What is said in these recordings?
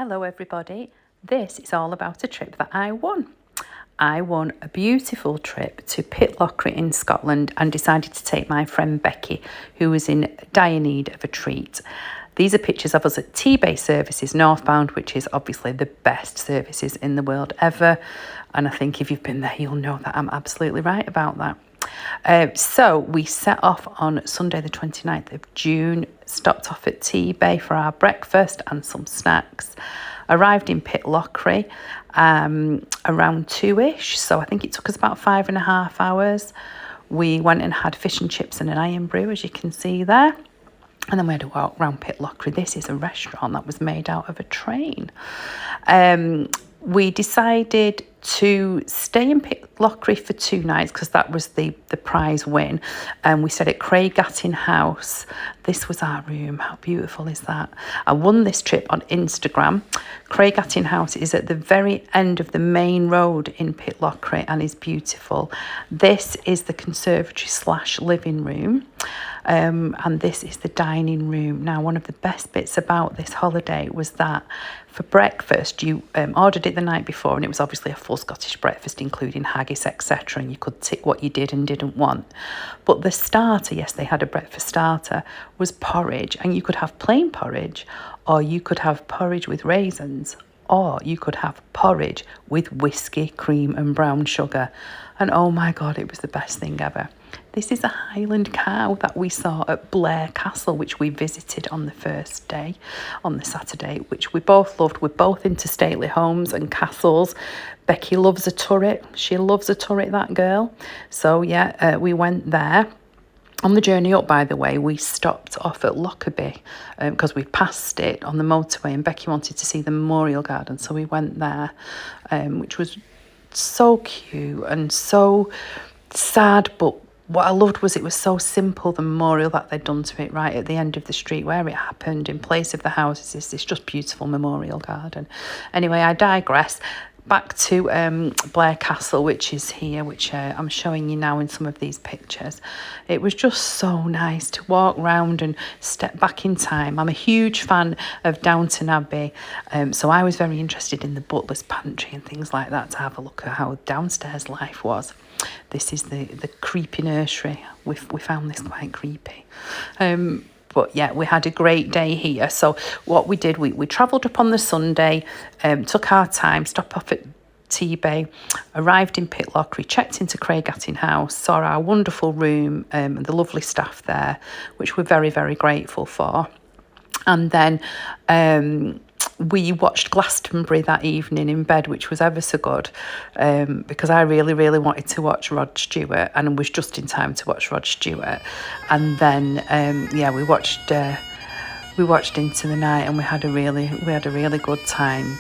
Hello everybody, this is all about a trip that I won. I won a beautiful trip to Pitlochry in Scotland and decided to take my friend Becky, who was in dire need of a treat. These are pictures of us at T-Bay Services northbound, which is obviously the best services in the world ever. And I think if you've been there, you'll know that I'm absolutely right about that. So we set off on Sunday the 29th of June, stopped off at T-Bay for our breakfast and some snacks, arrived in Pitlochry around 2ish, so I think it took us about 5.5 hours. We went and had fish and chips and an iron brew, as you can see there. And then we had to walk around Pitlochry. This is a restaurant that was made out of a train. We decided to stay in Pitlochry for 2 nights because that was the prize win. And we stayed at Craigattin House. This was our room. How beautiful is that? I won this trip on Instagram. Craigattin House is at the very end of the main road in Pitlochry and is beautiful. This is the conservatory / living room. And this is the dining room. Now, one of the best bits about this holiday was that for breakfast, you ordered it the night before, and it was obviously a full Scottish breakfast, including haggis, etc. And you could tick what you did and didn't want. But the starter, yes, they had a breakfast starter, was porridge. And you could have plain porridge, or you could have porridge with raisins, or you could have porridge with whiskey, cream and brown sugar. And oh my God, it was the best thing ever. This is a Highland cow that we saw at Blair Castle, which we visited on the first day, on the Saturday, which we both loved. We're both into stately homes and castles. Becky loves a turret. She loves a turret, that girl. So yeah, we went there. On the journey up, by the way, we stopped off at Lockerbie because we passed it on the motorway, and Becky wanted to see the Memorial Garden, so we went there, which was so cute and so sad, but what I loved was it was so simple, the memorial that they'd done to it right at the end of the street where it happened. In place of the houses is this just beautiful memorial garden. Anyway, I digress. Back to Blair Castle, which is here, which I'm showing you now in some of these pictures. It was just so nice to walk round and step back in time. I'm a huge fan of Downton Abbey, so I was very interested in the butler's pantry and things like that to have a look at how downstairs life was. This is the creepy nursery. We found this quite creepy. But yeah, we had a great day here. So what we did, we travelled up on the Sunday, took our time, stopped off at T-Bay, arrived in Pitlochry, checked into Craigattin House, saw our wonderful room and the lovely staff there, which we're very, very grateful for. And then we watched Glastonbury that evening in bed, which was ever so good, because I really, really wanted to watch Rod Stewart and was just in time to watch Rod Stewart. And then, we watched into the night, and we had a really good time.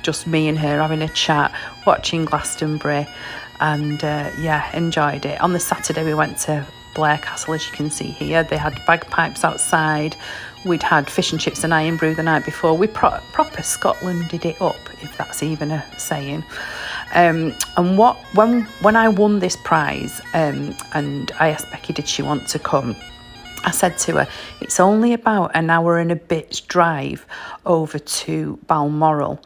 Just me and her having a chat, watching Glastonbury, and enjoyed it. On the Saturday, we went to Blair Castle, as you can see here. They had bagpipes outside. We'd had fish and chips and iron brew the night before. We proper Scotland did it up, if that's even a saying. And when I won this prize, and I asked Becky, did she want to come? I said to her, it's only about an hour and a bit's drive over to Balmoral.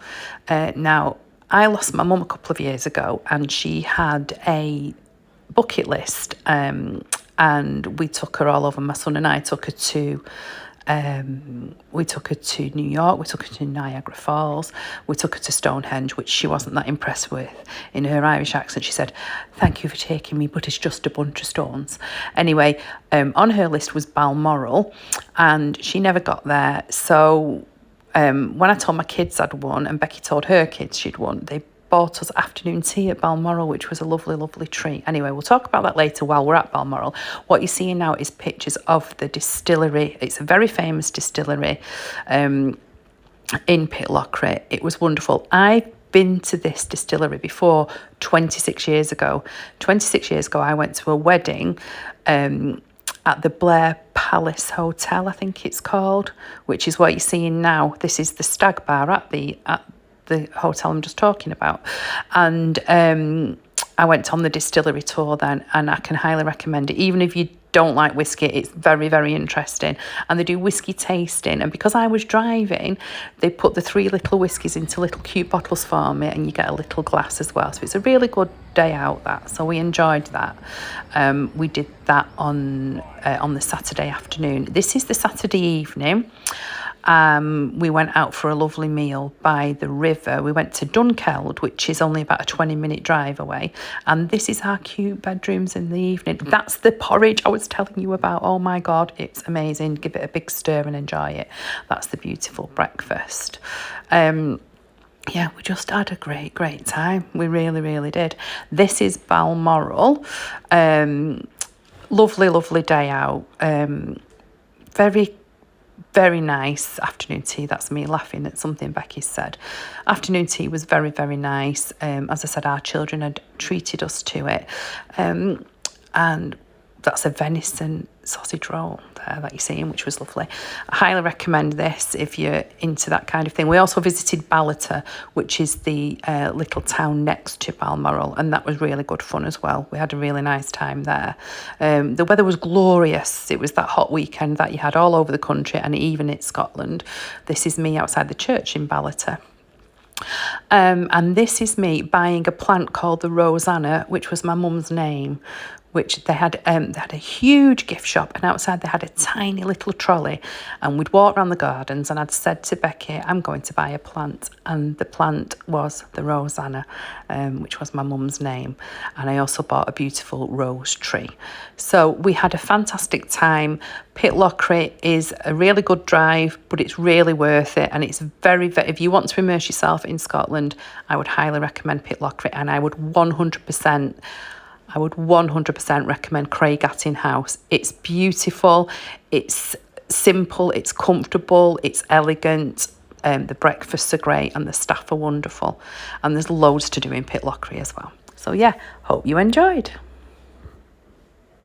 Now, I lost my mum a couple of years ago, and she had a bucket list, and we took her all over. My son and I took her to New York, we took her to Niagara Falls, we took her to Stonehenge, which she wasn't that impressed with. In her Irish accent, she said, thank you for taking me, but it's just a bunch of stones. Anyway, on her list was Balmoral, and she never got there. So when I told my kids I'd won, and Becky told her kids she'd won, they bought us afternoon tea at Balmoral, which was a lovely, lovely treat. Anyway, we'll talk about that later while we're at Balmoral. What you're seeing now is pictures of the distillery. It's a very famous distillery in Pitlochry. It was wonderful. I've been to this distillery before 26 years ago. 26 years ago, I went to a wedding at the Blair Palace Hotel, I think it's called, which is what you're seeing now. This is the Stag Bar at the hotel I'm just talking about. And I went on the distillery tour then, and I can highly recommend it. Even if you don't like whiskey, it's very, very interesting. And they do whiskey tasting. And because I was driving, they put the 3 little whiskies into little cute bottles for me, and you get a little glass as well. So it's a really good day out, that. So we enjoyed that. We did that on the Saturday afternoon. This is the Saturday evening. We went out for a lovely meal by the river. We went to Dunkeld, which is only about a 20-minute drive away. And this is our cute bedrooms in the evening. That's the porridge I was telling you about. Oh my God, it's amazing. Give it a big stir and enjoy it. That's the beautiful breakfast. Yeah, we just had a great time. We really, really did. This is Balmoral. Lovely day out. Very nice afternoon tea. That's me laughing at something Becky said. Afternoon tea was very, very nice. As I said, our children had treated us to it. And that's a venison sausage roll there that you're seeing, which was lovely. I highly recommend this if you're into that kind of thing. We also visited Ballater, which is the little town next to Balmoral, and that was really good fun as well. We had a really nice time there. The weather was glorious. It was that hot weekend that you had all over the country and even in Scotland. This is me outside the church in Ballater. And this is me buying a plant called the Rosanna, which was my mum's name, which they had a huge gift shop, and outside they had a tiny little trolley, and we'd walk around the gardens, and I'd said to Becky, I'm going to buy a plant, and the plant was the Rosanna, which was my mum's name, and I also bought a beautiful rose tree. So we had a fantastic time. Pitlochry is a really good drive, but it's really worth it, and it's very, if you want to immerse yourself in Scotland, I would highly recommend Pitlochry, and I would 100% recommend Craigattin House. It's beautiful, it's simple, it's comfortable, it's elegant. The breakfasts are great and the staff are wonderful. And there's loads to do in Pitlochry as well. So yeah, hope you enjoyed.